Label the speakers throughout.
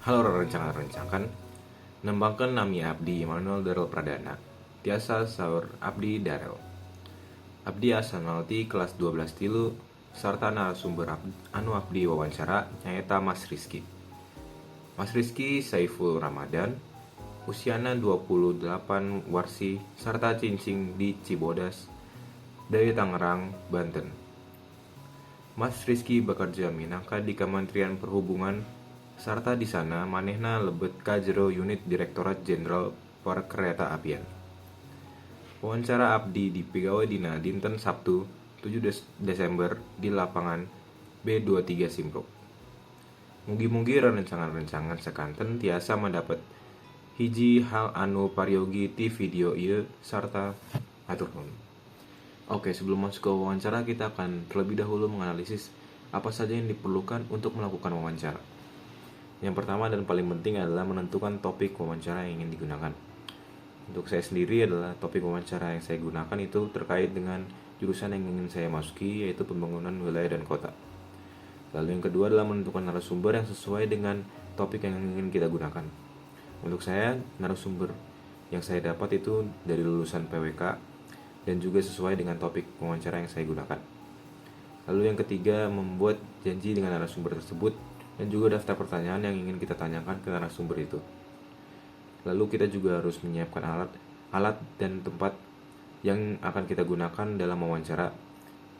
Speaker 1: Halo rencana-rencangan, nembangkeun nami abdi Immanuel Darel Pradana, tiasa saur abdi Darel. Abdi asalna ti kelas 12 tilu, sarta narasumber anu abdi wawancara nyaeta Mas Rizky. Mas Rizky Saiful Ramadan, usiana 28 warsi sarta cincing di Cibodas, dari Tangerang, Banten. Mas Rizky bekerja minangka di Kementerian Perhubungan sarta di sana manehna lebet ka jero unit Direktorat Jenderal Perkereta Apian. Wawancara abdi di pegawai dina dinten Sabtu 7 Desember di lapangan B23 Simpruk. Mugi-mugi rencangan-rencangan sekanten tiasa mendapat hiji hal anu pariogi ti video ieu sarta atur nuhun. Oke, sebelum masuk ke wawancara, kita akan terlebih dahulu menganalisis apa saja yang diperlukan untuk melakukan wawancara. Yang pertama dan paling penting adalah menentukan topik wawancara yang ingin digunakan. Untuk saya sendiri adalah topik wawancara yang saya gunakan itu terkait dengan jurusan yang ingin saya masuki, yaitu pembangunan wilayah dan kota. Lalu yang kedua adalah menentukan narasumber yang sesuai dengan topik yang ingin kita gunakan. Untuk saya, narasumber yang saya dapat itu dari lulusan PWK dan juga sesuai dengan topik wawancara yang saya gunakan. Lalu yang ketiga, membuat janji dengan narasumber tersebut dan juga daftar pertanyaan yang ingin kita tanyakan ke narasumber itu. Lalu kita juga harus menyiapkan alat dan tempat yang akan kita gunakan dalam wawancara,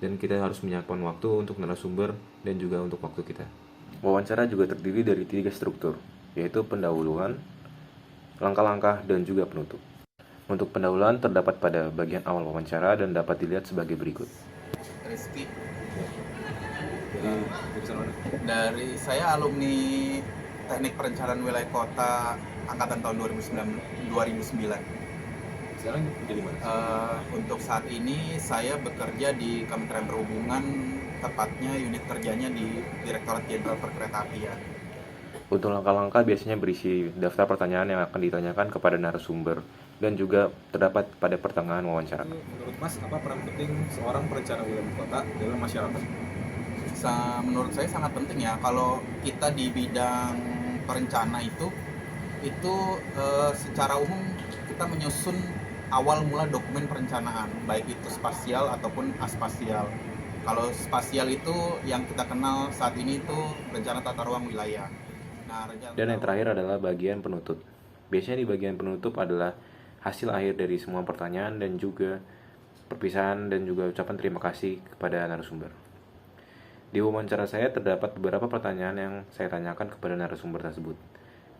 Speaker 1: dan kita harus menyiapkan waktu untuk narasumber dan juga untuk waktu kita. Wawancara juga terdiri dari 3 struktur, yaitu pendahuluan, langkah-langkah, dan juga penutup. Untuk pendahuluan terdapat pada bagian awal wawancara dan dapat dilihat sebagai berikut.
Speaker 2: Rizky. Dari saya alumni Teknik Perencanaan Wilayah Kota angkatan tahun 2009.
Speaker 1: Sekarang jadi mana?
Speaker 2: Untuk saat ini saya bekerja di Kementerian Perhubungan, tepatnya unit kerjanya di Direktorat Jenderal Perkereta Apian.
Speaker 1: Untuk langkah-langkah biasanya berisi daftar pertanyaan yang akan ditanyakan kepada narasumber dan juga terdapat pada pertengahan wawancara.
Speaker 3: Menurut Mas, apa peran penting seorang perencana wilayah kota dalam masyarakat?
Speaker 2: Menurut saya sangat penting ya, kalau kita di bidang perencana itu secara umum kita menyusun awal mula dokumen perencanaan, baik itu spasial ataupun aspasial. Kalau spasial itu yang kita kenal saat ini itu rencana tata ruang wilayah.
Speaker 1: Dan yang terakhir adalah bagian penutup. Biasanya di bagian penutup adalah hasil akhir dari semua pertanyaan dan juga perpisahan dan juga ucapan terima kasih kepada narasumber. Di wawancara saya terdapat beberapa pertanyaan yang saya tanyakan kepada narasumber tersebut.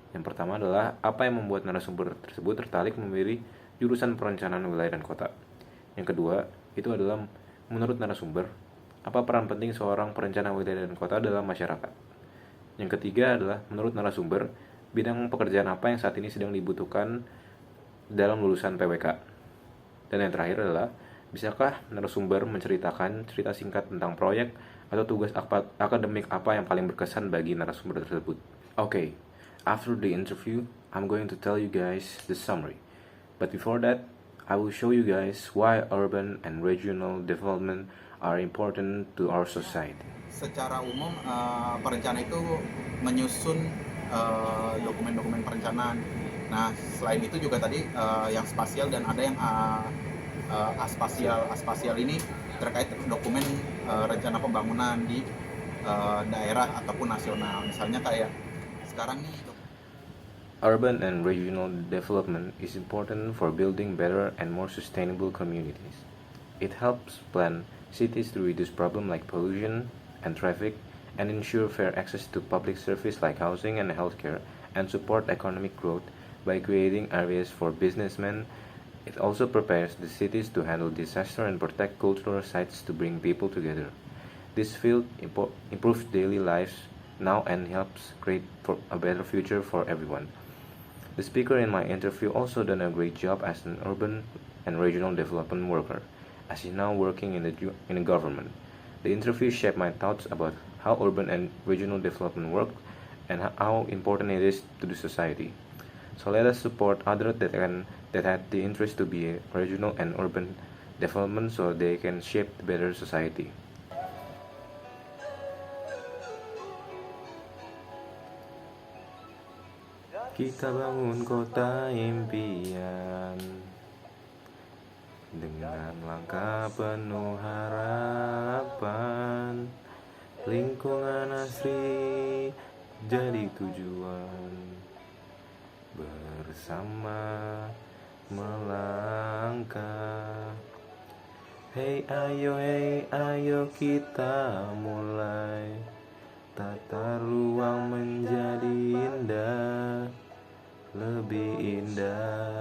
Speaker 1: Yang pertama adalah apa yang membuat narasumber tersebut tertarik memilih jurusan perencanaan wilayah dan kota. Yang kedua, itu adalah menurut narasumber, apa peran penting seorang perencana wilayah dan kota dalam masyarakat. Yang ketiga adalah menurut narasumber, bidang pekerjaan apa yang saat ini sedang dibutuhkan dalam lulusan PWK. Dan yang terakhir adalah, bisakah narasumber menceritakan cerita singkat tentang proyek atau tugas akademik apa yang paling berkesan bagi narasumber tersebut. Okay, after the interview, I'm going to tell you guys the summary. But before that, I will show you guys why urban and regional development are important to our society.
Speaker 2: Secara umum perencana itu menyusun dokumen-dokumen perencanaan. Nah, selain itu juga tadi yang spasial dan ada yang aspasial. Aspasial ini terkait dokumen rencana pembangunan di daerah ataupun nasional. Misalnya kayak sekarang nih.
Speaker 1: Urban and regional development is important for building better and more sustainable communities. It helps plan cities to reduce problems like pollution and traffic and ensure fair access to public service like housing and healthcare and support economic growth by creating areas for businessmen. It also prepares the cities to handle disaster and protect cultural sites to bring people together. This field improves daily lives now and helps create a better future for everyone. The speaker in my interview also done a great job as an urban and regional development worker, as he's now working in the government. The interview shaped my thoughts about how urban and regional development work and how important it is to the society. So let us support others that have the interest to be regional and urban development so they can shape the better society. Kita bangun kota impian dengan langkah penuh harapan. Lingkungan asri jadi tujuan, bersama melangkah. Hey ayo kita mulai, tata ruang menjadi indah, lebih indah.